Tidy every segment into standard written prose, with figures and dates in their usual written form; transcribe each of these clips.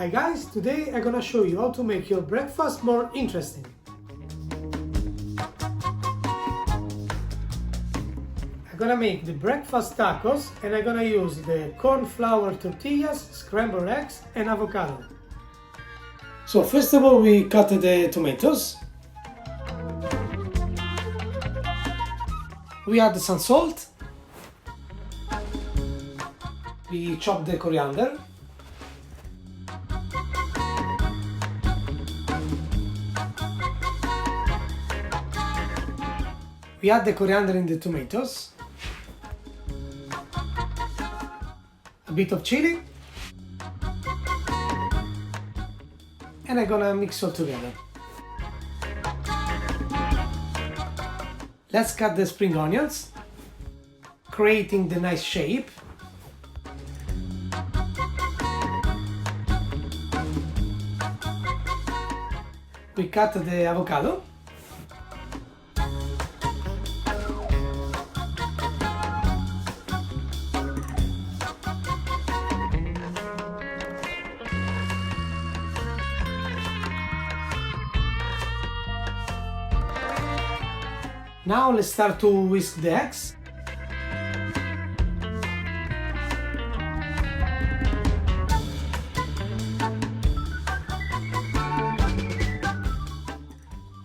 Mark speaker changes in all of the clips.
Speaker 1: Hi guys, today I'm gonna show you how to make your breakfast more interesting. I'm gonna make the breakfast tacos and I'm gonna use the corn flour tortillas, scrambled eggs and avocado. So first of all we cut the tomatoes. We add some salt. We chop the coriander. We add the coriander in the tomatoes. A bit of chili. And I'm gonna mix all together. Let's cut the spring onions, creating the nice shape. We cut the avocado. Now let's start to whisk the eggs.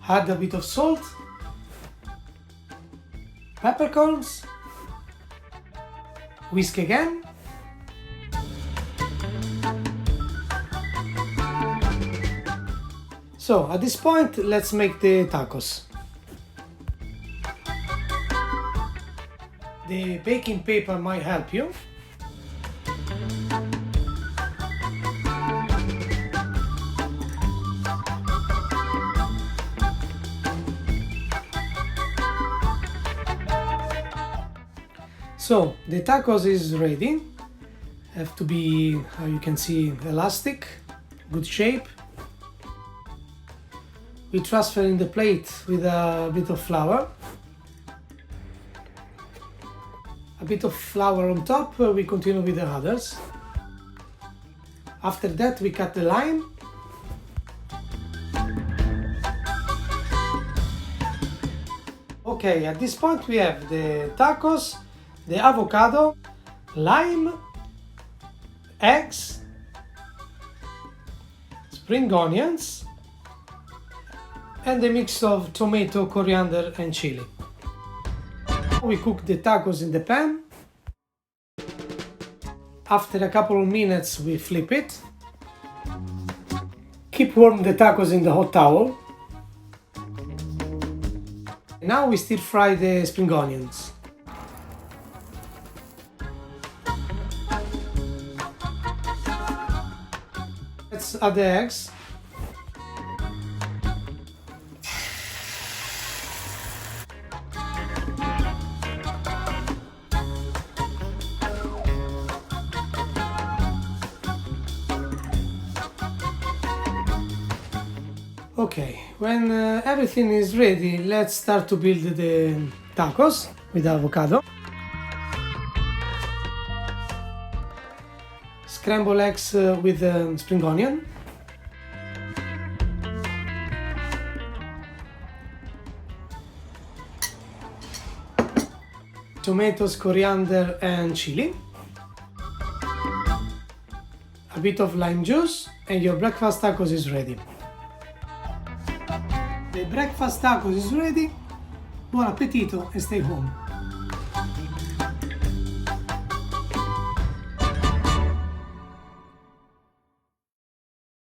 Speaker 1: Add a bit of salt, peppercorns, whisk again. So at this point, let's make the tacos. The baking paper might help you. So the tacos is ready. Have to be, how you can see, elastic, good shape. We transfer in the plate with a bit of flour. A bit of flour on top, we continue with the others. After that we cut the lime. Okay, at this point we have the tacos, the avocado, lime, eggs, spring onions, and a mix of tomato, coriander and chili. We cook the tacos in the pan. After a couple of minutes we flip it. Keep warm the tacos in the hot towel. Now we stir fry the spring onions. Let's add the eggs. Okay, when everything is ready, let's start to build the tacos with avocado. Scramble eggs with spring onion. Tomatoes, coriander and chili. A bit of lime juice and your breakfast tacos is ready. The breakfast tacos is ready. Buon appetito and stay home.